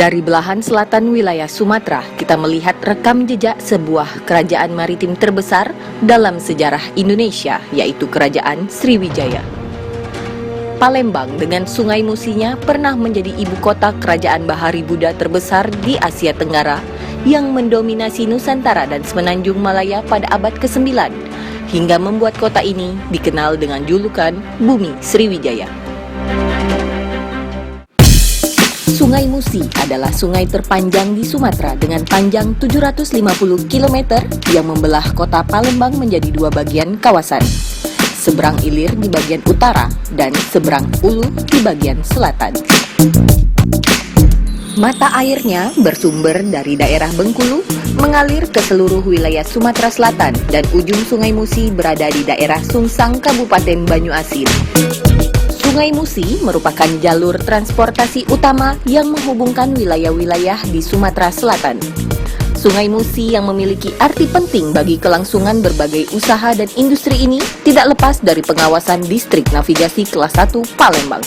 Dari belahan selatan wilayah Sumatera, kita melihat rekam jejak sebuah kerajaan maritim terbesar dalam sejarah Indonesia, yaitu Kerajaan Sriwijaya. Palembang dengan Sungai Musinya pernah menjadi ibu kota kerajaan Bahari Buddha terbesar di Asia Tenggara yang mendominasi Nusantara dan Semenanjung Malaya pada abad ke-9, hingga membuat kota ini dikenal dengan julukan Bumi Sriwijaya. Sungai Musi adalah sungai terpanjang di Sumatera dengan panjang 750 km yang membelah kota Palembang menjadi dua bagian kawasan. Seberang Ilir di bagian utara dan seberang Ulu di bagian selatan. Mata airnya bersumber dari daerah Bengkulu, mengalir ke seluruh wilayah Sumatera Selatan dan ujung Sungai Musi berada di daerah Sungsang, Kabupaten Banyuasin. Sungai Musi merupakan jalur transportasi utama yang menghubungkan wilayah-wilayah di Sumatera Selatan. Sungai Musi yang memiliki arti penting bagi kelangsungan berbagai usaha dan industri ini tidak lepas dari pengawasan Distrik Navigasi Kelas 1 Palembang.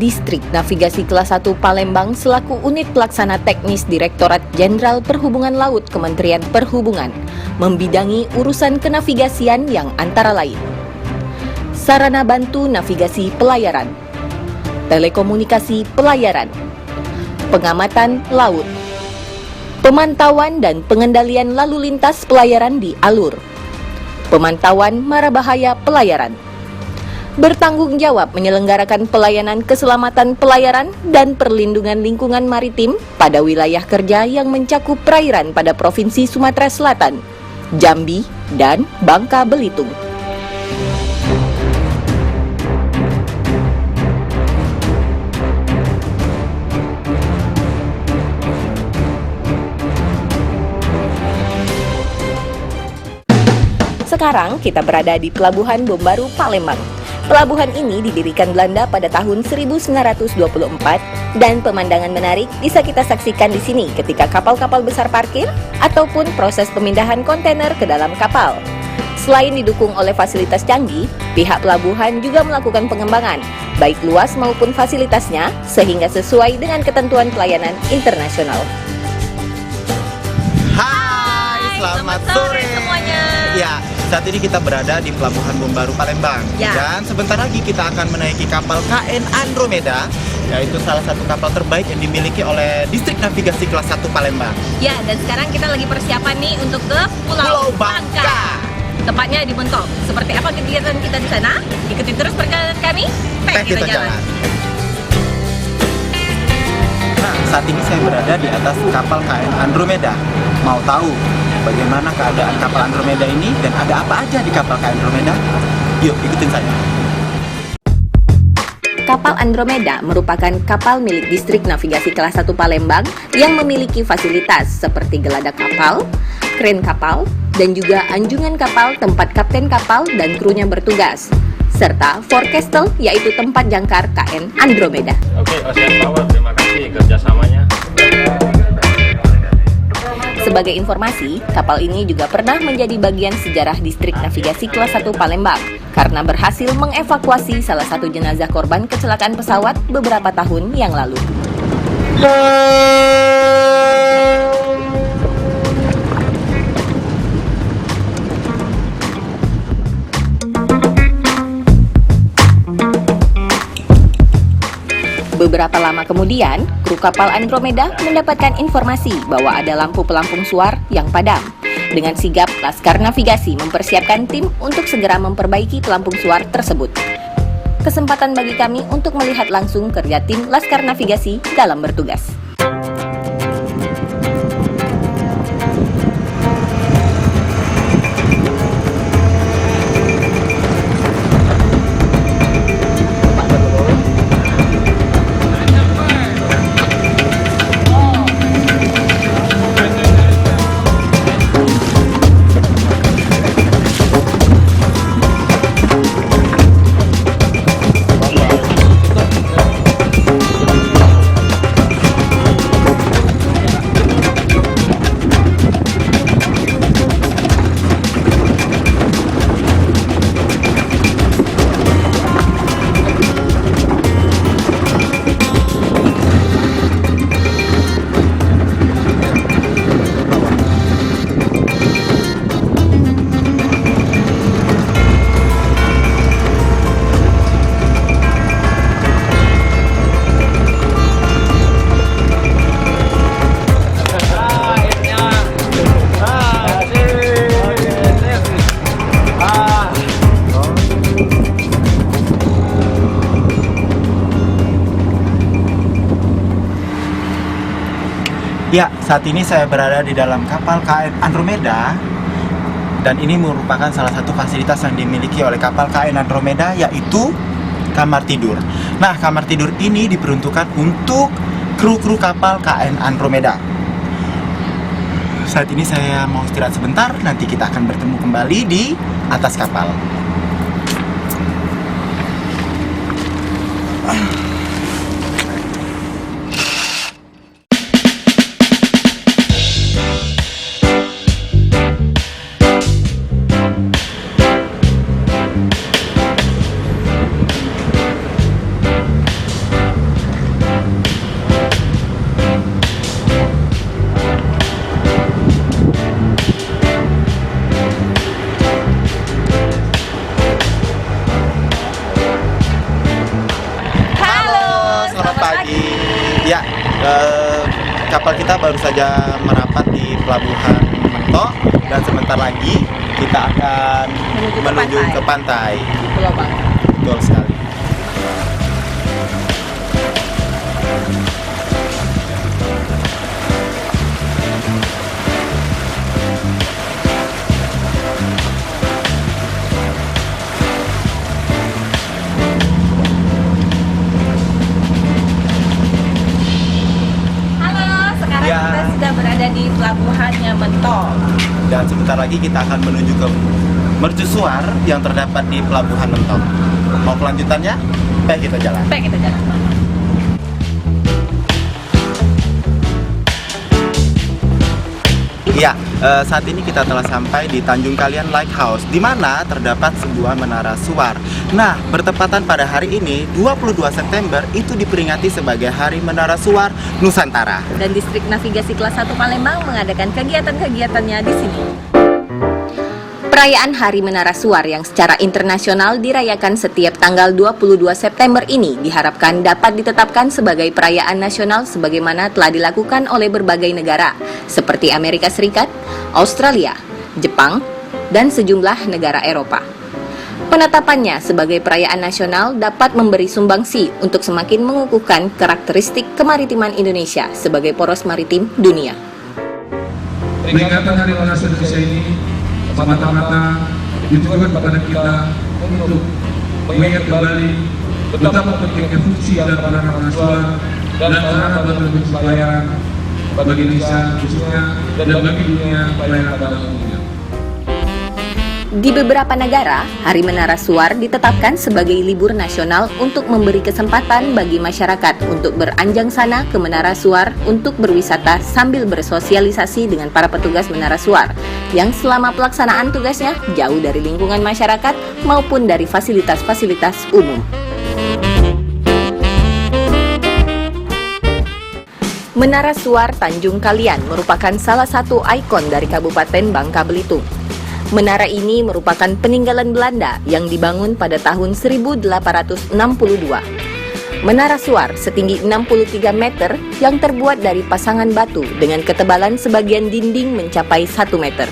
Distrik Navigasi Kelas 1 Palembang selaku unit pelaksana teknis Direktorat Jenderal Perhubungan Laut Kementerian Perhubungan membidangi urusan kenavigasian yang antara lain sarana bantu navigasi pelayaran, telekomunikasi pelayaran, pengamatan laut, pemantauan dan pengendalian lalu lintas pelayaran di alur, pemantauan mara bahaya pelayaran, bertanggung jawab menyelenggarakan pelayanan keselamatan pelayaran dan perlindungan lingkungan maritim pada wilayah kerja yang mencakup perairan pada Provinsi Sumatera Selatan, Jambi, dan Bangka Belitung. Sekarang kita berada di Pelabuhan Bombaru, Palembang. Pelabuhan ini didirikan Belanda pada tahun 1924 dan pemandangan menarik bisa kita saksikan di sini ketika kapal-kapal besar parkir ataupun proses pemindahan kontainer ke dalam kapal. Selain didukung oleh fasilitas canggih, pihak pelabuhan juga melakukan pengembangan, baik luas maupun fasilitasnya, sehingga sesuai dengan ketentuan pelayanan internasional. Hai, selamat sore semuanya. Ya, saat ini kita berada di Pelabuhan Bombaru Palembang. Ya. Dan sebentar lagi kita akan menaiki kapal KN Andromeda, yaitu salah satu kapal terbaik yang dimiliki oleh Distrik Navigasi Kelas 1 Palembang. Ya, dan sekarang kita lagi persiapan nih untuk ke Pulau Bangka. Tepatnya di Mentong. Seperti apa kegiatan kita di sana? Ikuti terus perjalanan kami. Teh kita jalan. Nah, saat ini saya berada di atas kapal KN Andromeda. Mau tahu bagaimana keadaan kapal Andromeda ini dan ada apa aja di kapal KN Andromeda? Yuk, ikutin saya. Kapal Andromeda merupakan kapal milik Distrik Navigasi Kelas 1 Palembang yang memiliki fasilitas seperti geladak kapal, kren kapal, dan juga anjungan kapal tempat kapten kapal dan krunya bertugas, serta forecastle yaitu tempat jangkar KN Andromeda. Oke, Ocean Power, terima kasih kerjasamanya. Sebagai informasi, kapal ini juga pernah menjadi bagian sejarah Distrik Navigasi Kelas 1 Palembang karena berhasil mengevakuasi salah satu jenazah korban kecelakaan pesawat beberapa tahun yang lalu. Beberapa lama kemudian, kru kapal Andromeda mendapatkan informasi bahwa ada lampu pelampung suar yang padam. Dengan sigap, Laskar Navigasi mempersiapkan tim untuk segera memperbaiki pelampung suar tersebut. Kesempatan bagi kami untuk melihat langsung kerja tim Laskar Navigasi dalam bertugas. Ya, saat ini saya berada di dalam kapal KN Andromeda. Dan ini merupakan salah satu fasilitas yang dimiliki oleh kapal KN Andromeda, yaitu kamar tidur. Nah, kamar tidur ini diperuntukkan untuk kru-kru kapal KN Andromeda. Saat ini saya mau istirahat sebentar, nanti kita akan bertemu kembali di atas kapal. Ya, kapal kita baru saja merapat di Pelabuhan Mentok dan sebentar lagi kita akan menuju ke pantai. Pulau Bangka. Betul sekali. Kita sudah berada di pelabuhannya Mentok. Dan sebentar lagi kita akan menuju ke mercusuar yang terdapat di Pelabuhan Mentok. Mau kelanjutannya? Kita jalan. Kita jalan. Ya, saat ini kita telah sampai di Tanjung Kalian Lighthouse, di mana terdapat sebuah menara suar. Nah, bertepatan pada hari ini, 22 September, itu diperingati sebagai Hari Menara Suar Nusantara. Dan Distrik Navigasi Kelas 1 Palembang mengadakan kegiatan-kegiatannya di sini. Perayaan Hari Menara Suar yang secara internasional dirayakan setiap tanggal 22 September ini diharapkan dapat ditetapkan sebagai perayaan nasional sebagaimana telah dilakukan oleh berbagai negara seperti Amerika Serikat, Australia, Jepang, dan sejumlah negara Eropa. Penetapannya sebagai perayaan nasional dapat memberi sumbangsi untuk semakin mengukuhkan karakteristik kemaritiman Indonesia sebagai poros maritim dunia. Peringatan Hari Menara Indonesia ini semata-mata ditujukan kepada kita untuk mengingat kembali betapa pentingnya fungsi dan peran suara dan sarana bantu pelayaran bagi Indonesia khususnya dan bagi dunia pelayaran pada umumnya. Di beberapa negara, Hari Menara Suar ditetapkan sebagai libur nasional untuk memberi kesempatan bagi masyarakat untuk beranjang sana ke Menara Suar untuk berwisata sambil bersosialisasi dengan para petugas Menara Suar yang selama pelaksanaan tugasnya jauh dari lingkungan masyarakat maupun dari fasilitas-fasilitas umum. Menara Suar Tanjung Kalian merupakan salah satu ikon dari Kabupaten Bangka Belitung. Menara ini merupakan peninggalan Belanda yang dibangun pada tahun 1862. Menara Suar setinggi 63 meter yang terbuat dari pasangan batu dengan ketebalan sebagian dinding mencapai 1 meter.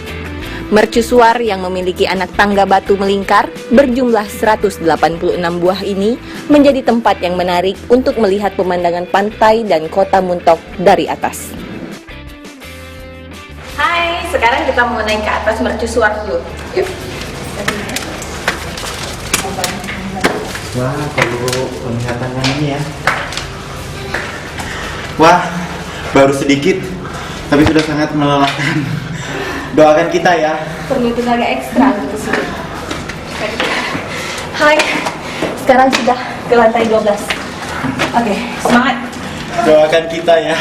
Mercusuar yang memiliki anak tangga batu melingkar berjumlah 186 buah ini menjadi tempat yang menarik untuk melihat pemandangan pantai dan kota Muntok dari atas. Hai, sekarang kita mau naik ke atas mercusuar dulu. Yuk. Wah, perlu penglihatannya ini ya. Wah, baru sedikit, tapi sudah sangat melelahkan. Doakan kita ya. Perlu tenaga ekstra untuk kesini. Hai, sekarang sudah ke lantai 12. Oke, semangat. Doakan kita ya.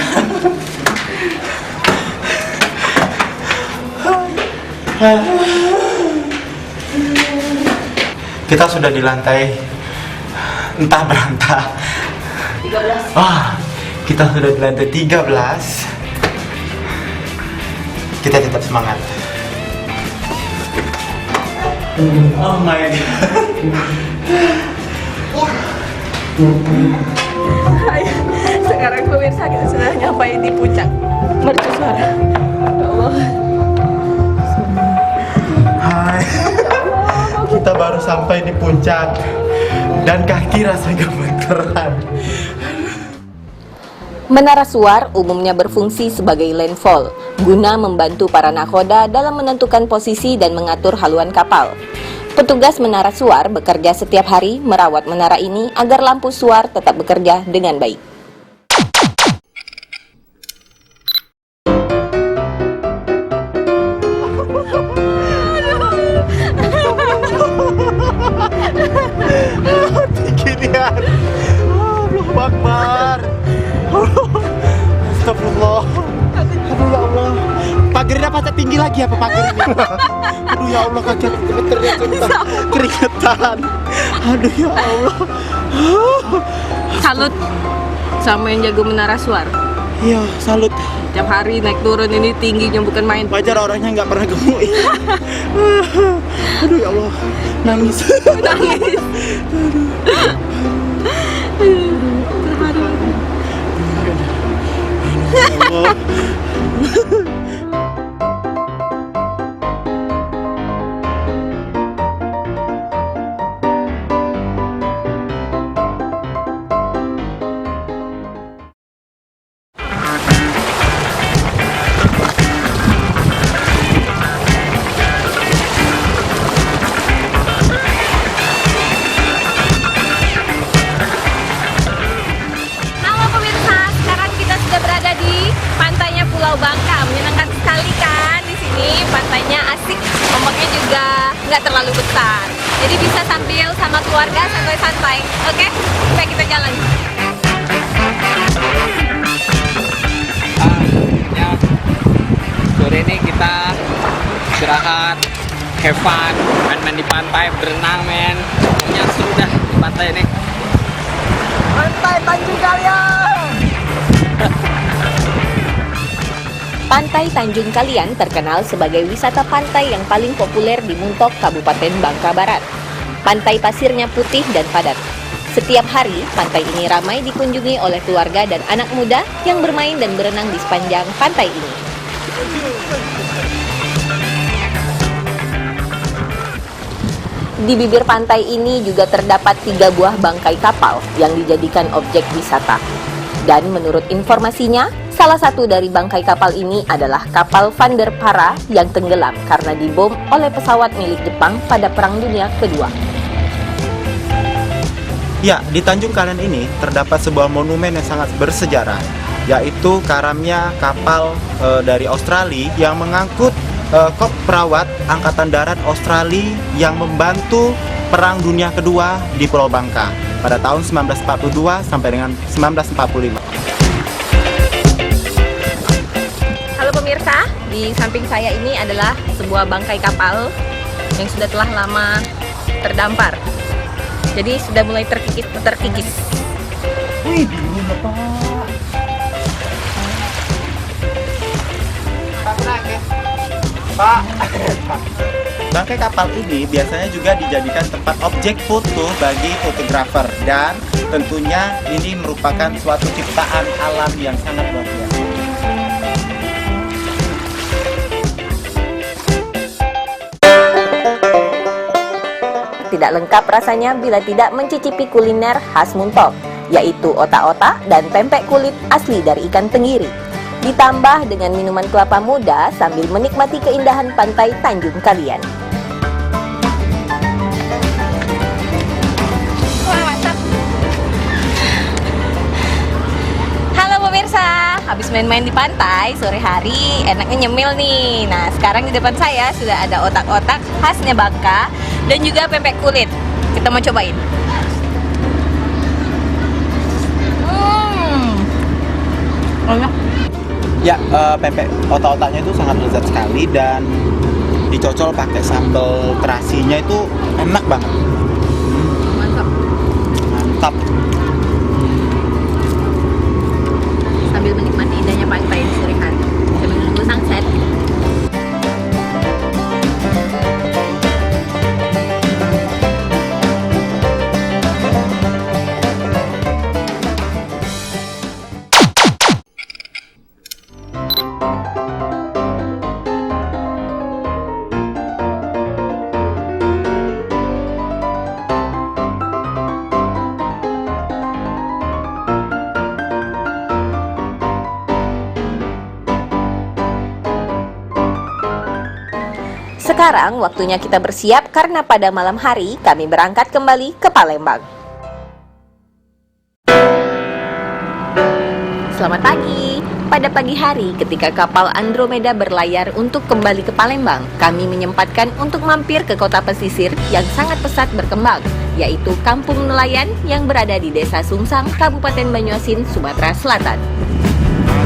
Kita sudah di lantai entah berantah. 13. Wah, kita sudah di lantai 13. Kita tetap semangat. Oh my god. Hai, sekarang pemirsa kita sudah nyampai di puncak mercusuar. Ya Allah. Hai. Kita baru sampai di puncak dan kaki rasanya gemeteran. Menara Suar umumnya berfungsi sebagai landfall, guna membantu para nakhoda dalam menentukan posisi dan mengatur haluan kapal. Petugas Menara Suar bekerja setiap hari merawat menara ini agar lampu suar tetap bekerja dengan baik. Tinggian. Allahu Akbar. Astagfirullah. Aduh ya Allah. Pagernya pas tinggi lagi apa pagar ini? Aduh ya Allah, kaki aku gemeternya keringetan. Aduh ya Allah. Salut sama yang jago Menara Suar. Iya, salut. Tiap hari naik turun ini tingginya bukan main. Wajar orangnya nggak pernah gemuk. Aduh ya Allah, nangis. Nangis. Allah. Halo pemirsa, sekarang kita sudah berada di pantainya Pulau Bangka. Menyenangkan sekali kan di sini. Pantainya asik, ombaknya juga nggak terlalu besar. Jadi bisa sambil sama keluarga santai-santai. Oke, sampai kita jalan. Ya, sore ini kita istirahat, have fun, main-main di pantai, berenang men. Pokoknya seru dah di pantai ini. Pantai Tanjung Kalian. Pantai Tanjung Kalian terkenal sebagai wisata pantai yang paling populer di Muntok, Kabupaten Bangka Barat. Pantai pasirnya putih dan padat. Setiap hari, pantai ini ramai dikunjungi oleh keluarga dan anak muda yang bermain dan berenang di sepanjang pantai ini. Di bibir pantai ini juga terdapat 3 buah bangkai kapal yang dijadikan objek wisata. Dan menurut informasinya, salah satu dari bangkai kapal ini adalah kapal Van der Para yang tenggelam karena dibom oleh pesawat milik Jepang pada Perang Dunia Kedua. Ya, di Tanjung Kalian ini terdapat sebuah monumen yang sangat bersejarah, yaitu karamnya kapal dari Australia yang mengangkut kop perawat Angkatan Darat Australia yang membantu Perang Dunia Kedua di Pulau Bangka pada tahun 1942 sampai dengan 1945. Halo pemirsa, di samping saya ini adalah sebuah bangkai kapal yang sudah telah lama terdampar. Jadi sudah mulai terkikis. Wih, dingin Pak. Pak. Bangkai kapal ini biasanya juga dijadikan tempat objek foto bagi fotografer dan tentunya ini merupakan suatu ciptaan alam yang sangat luar biasa. Tidak lengkap rasanya bila tidak mencicipi kuliner khas Muntok, yaitu otak-otak dan pempek kulit asli dari ikan tenggiri. Ditambah dengan minuman kelapa muda sambil menikmati keindahan pantai Tanjung Kalian. Wah, mantap. Halo pemirsa, habis main-main di pantai sore hari, enaknya nyemil nih. Nah, sekarang di depan saya sudah ada otak-otak khasnya Bangka dan juga pempek kulit. Kita mau cobain. Enak. Ya, pempek otak-otaknya itu sangat lezat sekali dan dicocol pakai sambal terasinya itu enak banget. Mantap. Mantap. Sambil menikmati indahnya pantai di sore hari sambil menunggu sunset. Sekarang waktunya kita bersiap karena pada malam hari kami berangkat kembali ke Palembang. Selamat pagi. Pada pagi hari ketika kapal Andromeda berlayar untuk kembali ke Palembang, kami menyempatkan untuk mampir ke kota pesisir yang sangat pesat berkembang, yaitu Kampung Nelayan yang berada di Desa Sungsang, Kabupaten Banyuasin, Sumatera Selatan.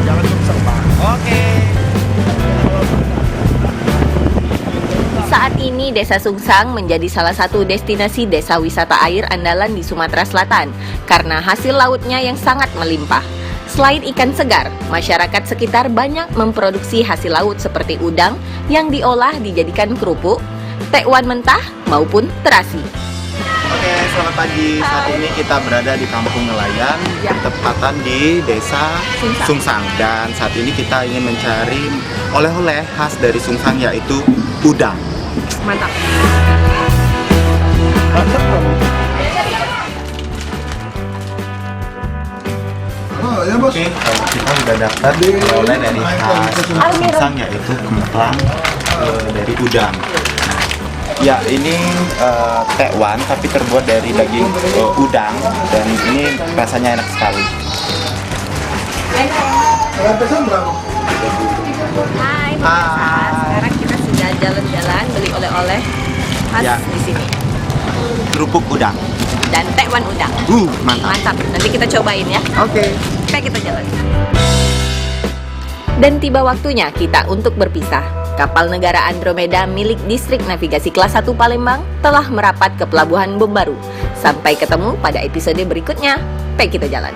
Jalan Sungsang, Pak. Oke. Saat ini Desa Sungsang menjadi salah satu destinasi desa wisata air andalan di Sumatera Selatan karena hasil lautnya yang sangat melimpah. Selain ikan segar, masyarakat sekitar banyak memproduksi hasil laut seperti udang yang diolah dijadikan kerupuk, tekwan mentah maupun terasi. Oke, selamat pagi. Saat ini kita berada di Kampung Nelayan, bertepatan di Desa Sungsang. Dan saat ini kita ingin mencari oleh-oleh khas dari Sungsang, yaitu udang. Mantap. Oke, kita udah dapat oleh dari khas Sungsang, yaitu kemplang dari udang. Ya, ini tekwan tapi terbuat dari daging udang dan ini rasanya enak sekali. Hai pemirsa, sekarang kita sudah jalan-jalan beli oleh-oleh khas Ya. di sini Kerupuk udang. dan tekwan udang. Mantap. Mantap. Nanti kita cobain ya. Oke. Oke, kita jalan. Dan tiba waktunya kita untuk berpisah. Kapal negara Andromeda milik Distrik Navigasi Kelas 1 Palembang telah merapat ke Pelabuhan Bombaru. Sampai ketemu pada episode berikutnya. Baik, kita jalan.